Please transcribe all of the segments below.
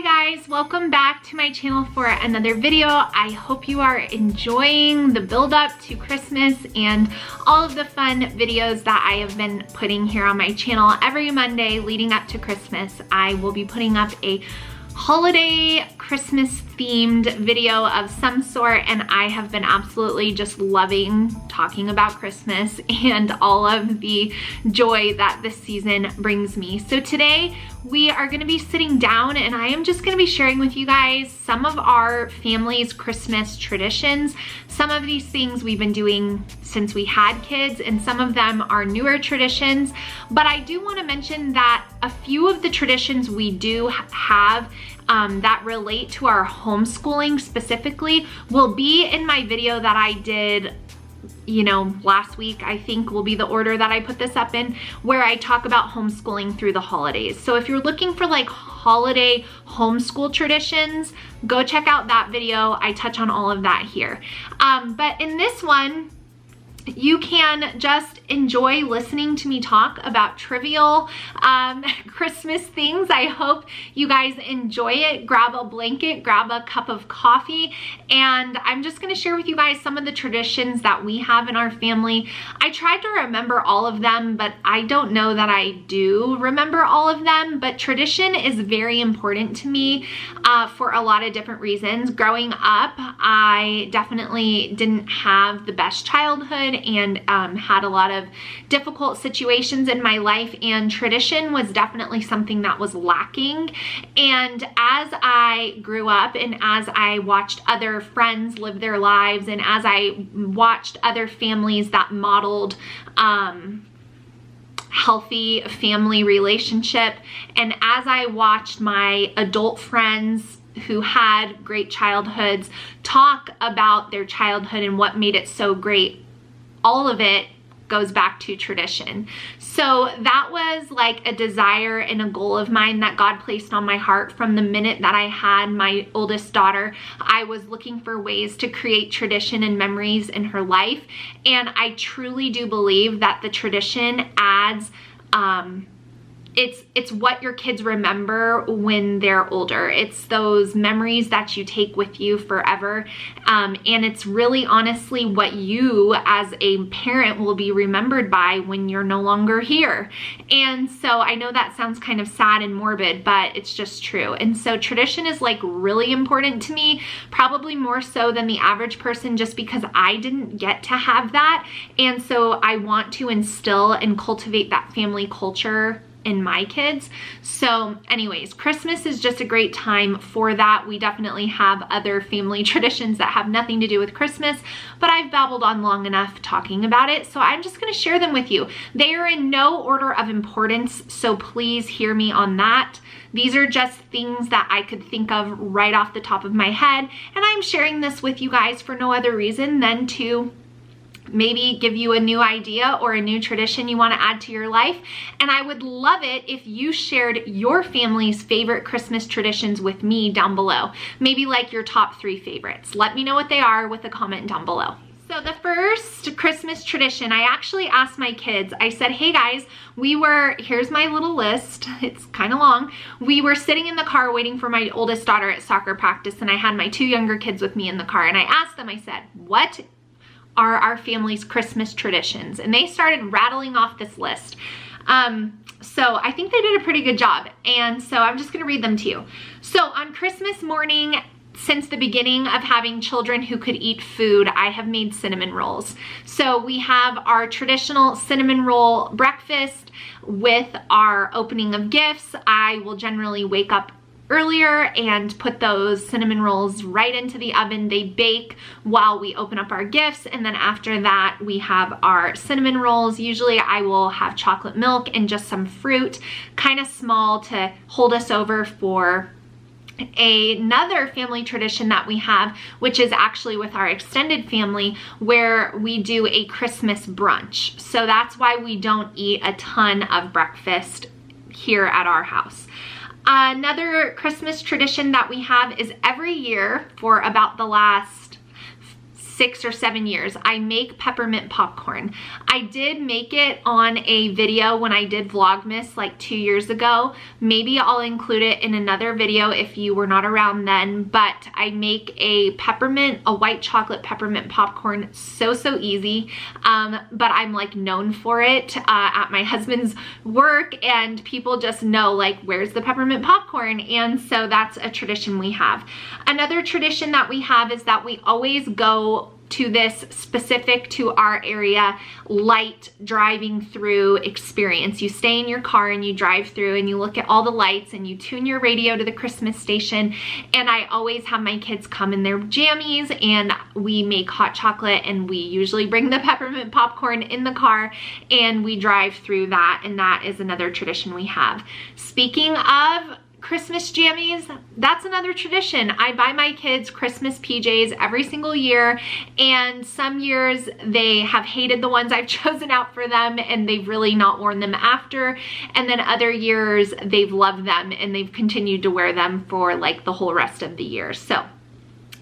Hi guys, welcome back to my channel for another video. I hope you are enjoying the build up to Christmas and all of the fun videos that I have been putting here on my channel. Every Monday leading up to Christmas, I will be putting up a holiday Christmas themed video of some sort, and I have been absolutely just loving talking about Christmas and all of the joy that this season brings me. So today we are going to be sitting down and I am just going to be sharing with you guys some of our family's Christmas traditions. Some of these things we've been doing since we had kids and some of them are newer traditions, but I do want to mention that a few of the traditions we do have that relate to our homeschooling specifically will be in my video that I did, you know, last week. I think will be the order that I put this up in, where I talk about homeschooling through the holidays. So if you're looking for like holiday homeschool traditions, go check out that video. I touch on all of that here. But in this one, you can just enjoy listening to me talk about trivial Christmas things. I hope you guys enjoy it. Grab a blanket, grab a cup of coffee, and I'm just going to share with you guys some of the traditions that we have in our family. I tried to remember all of them, but I don't know that I do remember all of them, but tradition is very important to me for a lot of different reasons. Growing up, I definitely didn't have the best childhood and had a lot of difficult situations in my life, and tradition was definitely something that was lacking. And as I grew up and as I watched other friends live their lives and as I watched other families that modeled healthy family relationship, and as I watched my adult friends who had great childhoods talk about their childhood and what made it so great, all of it goes back to tradition. So that was like a desire and a goal of mine that God placed on my heart from the minute that I had my oldest daughter. I was looking for ways to create tradition and memories in her life. And I truly do believe that the tradition adds, it's what your kids remember when they're older. It's those memories that you take with you forever. And it's really honestly what you as a parent will be remembered by when you're no longer here. And so I know that sounds kind of sad and morbid, but it's just true. And so tradition is like really important to me, probably more so than the average person, just because I didn't get to have that. And so I want to instill and cultivate that family culture in my kids. So anyways, Christmas is just a great time for that. We definitely have other family traditions that have nothing to do with Christmas, but I've babbled on long enough talking about it, so I'm just going to share them with you. They are in no order of importance, so please hear me on that. These are just things that I could think of right off the top of my head, and I'm sharing this with you guys for no other reason than to maybe give you a new idea or a new tradition you want to add to your life. And I would love it if you shared your family's favorite Christmas traditions with me down below. Maybe like your top 3 favorites. Let me know what they are with a comment down below. So the first Christmas tradition, I actually asked my kids, I said, hey guys, here's my little list, it's kind of long. We were sitting in the car waiting for my oldest daughter at soccer practice, and I had my 2 younger kids with me in the car, and I asked them, I said, what are our family's Christmas traditions? And they started rattling off this list. So I think they did a pretty good job. And so I'm just gonna read them to you. So on Christmas morning, since the beginning of having children who could eat food, I have made cinnamon rolls. So we have our traditional cinnamon roll breakfast with our opening of gifts. I will generally wake up earlier and put those cinnamon rolls right into the oven. They bake while we open up our gifts, and then after that we have our cinnamon rolls. Usually I will have chocolate milk and just some fruit, kind of small to hold us over for another family tradition that we have, which is actually with our extended family, where we do a Christmas brunch. So that's why we don't eat a ton of breakfast here at our house. Another Christmas tradition that we have is every year for about the last 6 or 7 years. I make peppermint popcorn. I did make it on a video when I did Vlogmas like 2 years ago. Maybe I'll include it in another video if you were not around then, but I make a white chocolate peppermint popcorn. So easy, but I'm like known for it at my husband's work, and people just know like, where's the peppermint popcorn? And so that's a tradition we have. Another tradition that we have is that we always go to this specific to our area light driving through experience. You stay in your car and you drive through and you look at all the lights and you tune your radio to the Christmas station. And I always have my kids come in their jammies and we make hot chocolate, and we usually bring the peppermint popcorn in the car and we drive through that, and that is another tradition we have. Speaking of Christmas jammies, that's another tradition. I buy my kids Christmas PJs every single year, and some years they have hated the ones I've chosen out for them and they've really not worn them after, and then other years they've loved them and they've continued to wear them for like the whole rest of the year. So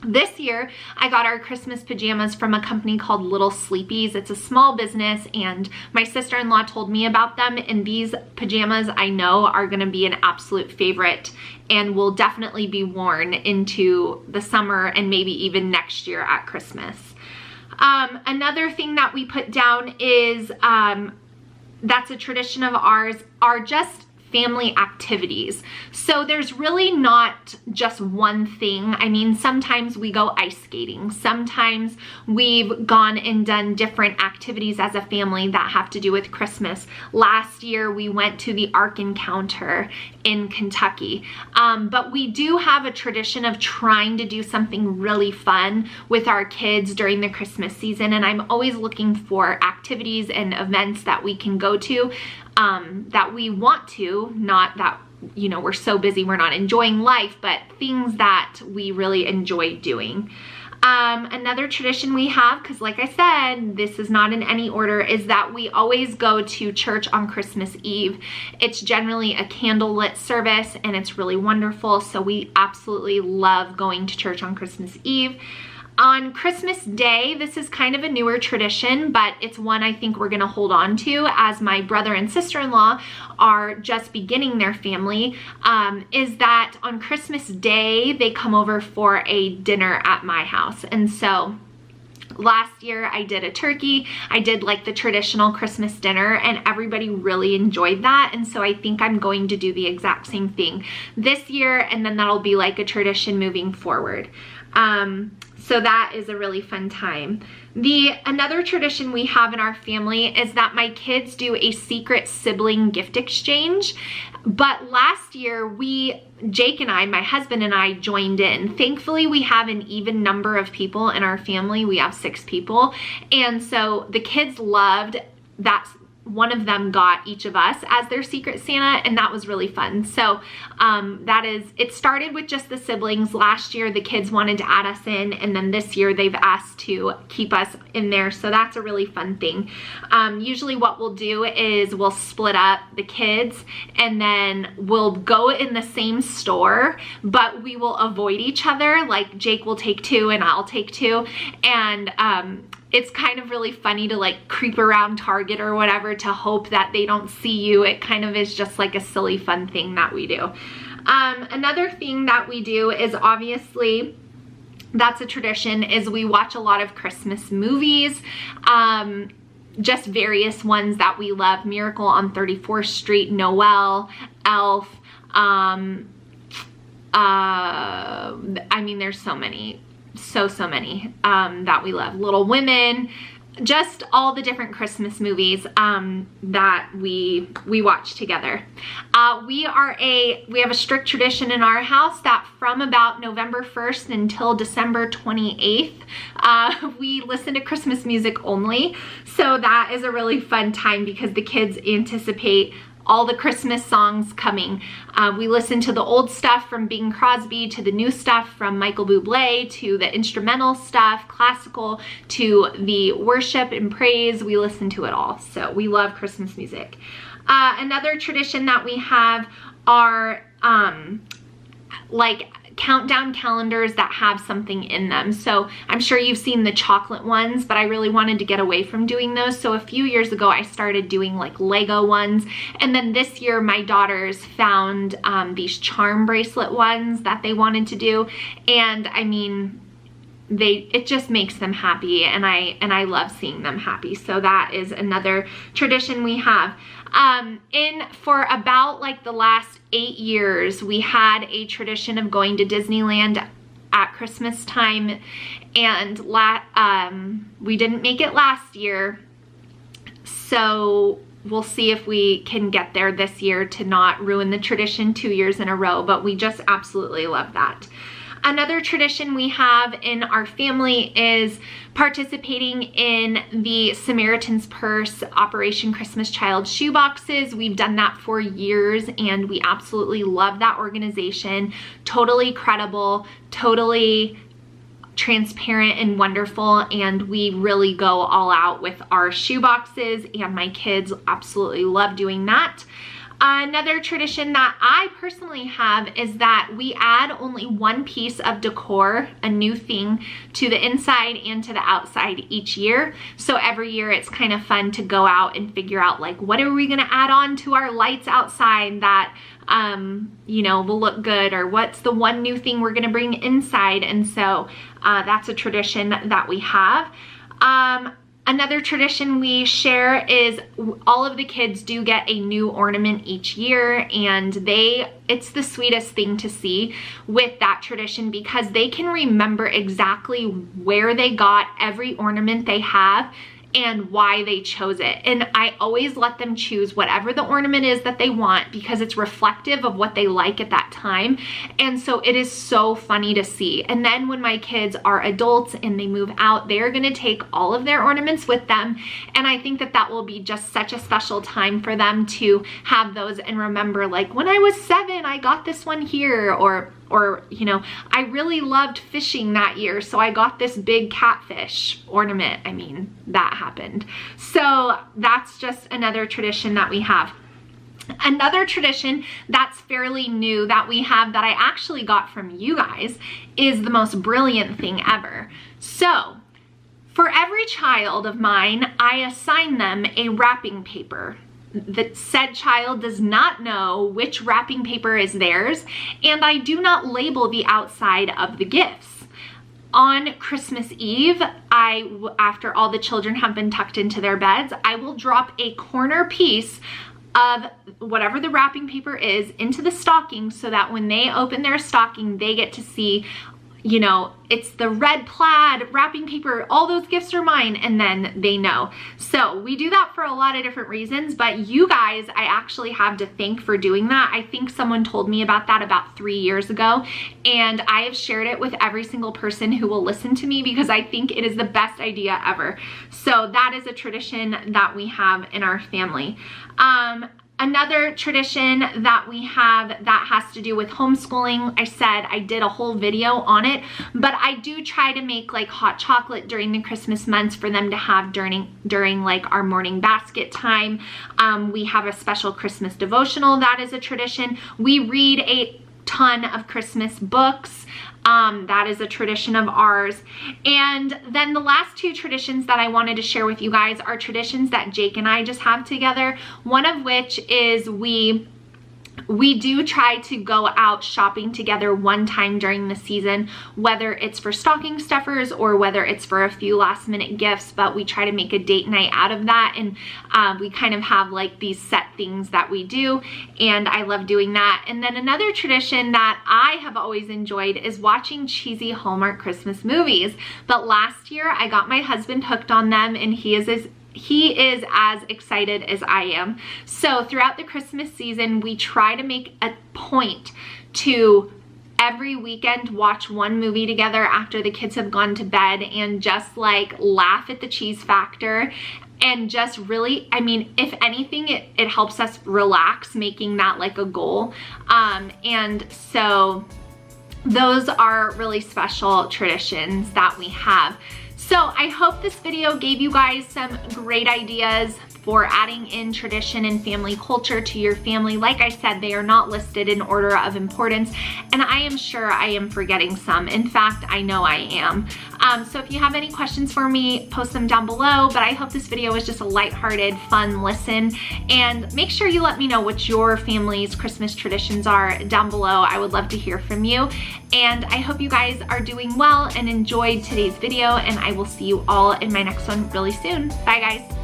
this year, I got our Christmas pajamas from a company called Little Sleepies. It's a small business, and my sister-in-law told me about them, and these pajamas I know are gonna be an absolute favorite and will definitely be worn into the summer and maybe even next year at Christmas. Another thing that we put down is, that's a tradition of ours, are just family activities. So there's really not just one thing. I mean, sometimes we go ice skating. Sometimes we've gone and done different activities as a family that have to do with Christmas. Last year, we went to the Ark Encounter in Kentucky. But we do have a tradition of trying to do something really fun with our kids during the Christmas season. And I'm always looking for activities and events that we can go to, that we want to, not that, you know, we're so busy we're not enjoying life, but things that we really enjoy doing. Another tradition we have, because like I said, this is not in any order, is that we always go to church on Christmas Eve. It's generally a candlelit service and it's really wonderful, so we absolutely love going to church on Christmas Eve. On Christmas Day, this is kind of a newer tradition, but it's one I think we're gonna hold on to as my brother and sister-in-law are just beginning their family, is that on Christmas Day, they come over for a dinner at my house. And so last year I did a turkey, I did like the traditional Christmas dinner, and everybody really enjoyed that. And so I think I'm going to do the exact same thing this year, and then that'll be like a tradition moving forward. So that is a really fun time. Another tradition we have in our family is that my kids do a secret sibling gift exchange. But last year, Jake and I, my husband and I, joined in. Thankfully, we have an even number of people in our family. We have 6 people. And so the kids loved that. One of them got each of us as their secret Santa, and that was really fun. So it started with just the siblings. Last year the kids wanted to add us in, and then this year they've asked to keep us in there, so that's a really fun thing. Usually what we'll do is we'll split up the kids and then we'll go in the same store, but we will avoid each other. Like Jake will take 2 and I'll take 2, and it's kind of really funny to like creep around Target or whatever to hope that they don't see you. It kind of is just like a silly fun thing that we do. Another thing that we do is, obviously, that's a tradition, is we watch a lot of Christmas movies. Just various ones that we love. Miracle on 34th Street, Noel, Elf. I mean, there's so many. So many that we love. Little Women, just all the different Christmas movies that we watch together. We have a strict tradition in our house that from about November 1st until December 28th, we listen to Christmas music only. So that is a really fun time because the kids anticipate all the Christmas songs coming. We listen to the old stuff from Bing Crosby, to the new stuff from Michael Bublé, to the instrumental stuff, classical, to the worship and praise. We listen to it all. So we love Christmas music. Another tradition that we have are like countdown calendars that have something in them. So I'm sure you've seen the chocolate ones, but I really wanted to get away from doing those. So a few years ago, I started doing like Lego ones. And then this year, my daughters found these charm bracelet ones that they wanted to do. And I mean, it just makes them happy, and I love seeing them happy. So that is another tradition we have. For about like the last 8 years, we had a tradition of going to Disneyland at Christmas time, and we didn't make it last year, so we'll see if we can get there this year to not ruin the tradition 2 years in a row, but we just absolutely love that. Another tradition we have in our family is participating in the Samaritan's Purse Operation Christmas Child Shoeboxes. We've done that for years, and we absolutely love that organization. Totally credible, totally transparent and wonderful, and we really go all out with our shoeboxes, and my kids absolutely love doing that. Another tradition that I personally have is that we add only one piece of decor, a new thing, to the inside and to the outside each year. So every year it's kind of fun to go out and figure out, like, what are we gonna add on to our lights outside that you know, will look good, or what's the one new thing we're gonna bring inside. And so that's a tradition that we have. Another tradition we share is all of the kids do get a new ornament each year, and it's the sweetest thing to see with that tradition, because they can remember exactly where they got every ornament they have and why they chose it. And I always let them choose whatever the ornament is that they want, because it's reflective of what they like at that time. And so it is so funny to see. And then when my kids are adults and they move out, they're gonna take all of their ornaments with them. And I think that that will be just such a special time for them to have those and remember, like, when I was 7, I got this one here, or you know, I really loved fishing that year, so I got this big catfish ornament. I mean, that happened. So that's just another tradition that we have. Another tradition that's fairly new that we have, that I actually got from you guys, is the most brilliant thing ever. So for every child of mine, I assign them a wrapping paper. The said child does not know which wrapping paper is theirs, and I do not label the outside of the gifts. On Christmas Eve, after all the children have been tucked into their beds, I will drop a corner piece of whatever the wrapping paper is into the stocking, so that when they open their stocking, they get to see, you know, it's the red plaid wrapping paper, all those gifts are mine, and then they know. So we do that for a lot of different reasons, but you guys, I actually have to thank for doing that. I think someone told me about that about 3 years ago, and I have shared it with every single person who will listen to me, because I think it is the best idea ever. So that is a tradition that we have in our family. Another tradition that we have that has to do with homeschooling, I said I did a whole video on it, but I do try to make like hot chocolate during the Christmas months for them to have during like our morning basket time. We have a special Christmas devotional that is a tradition. We read a ton of Christmas books. That is a tradition of ours. And then the last two traditions that I wanted to share with you guys are traditions that Jake and I just have together. One of which is we do try to go out shopping together one time during the season, whether it's for stocking stuffers or whether it's for a few last minute gifts, but we try to make a date night out of that. And we kind of have like these set things that we do, and I love doing that. And then another tradition that I have always enjoyed is watching cheesy Hallmark Christmas movies. But last year I got my husband hooked on them, and he is as excited as I am. So throughout the Christmas season, we try to make a point to every weekend watch one movie together after the kids have gone to bed, and just like laugh at the cheese factor, and just really, I mean, if anything, it helps us relax, making that like a goal. And so those are really special traditions that we have. So I hope this video gave you guys some great ideas for adding in tradition and family culture to your family. Like I said, they are not listed in order of importance, and I am sure I am forgetting some. In fact, I know I am. So if you have any questions for me, post them down below, but I hope this video was just a lighthearted, fun listen, and make sure you let me know what your family's Christmas traditions are down below. I would love to hear from you, and I hope you guys are doing well and enjoyed today's video, and I will see you all in my next one really soon. Bye guys.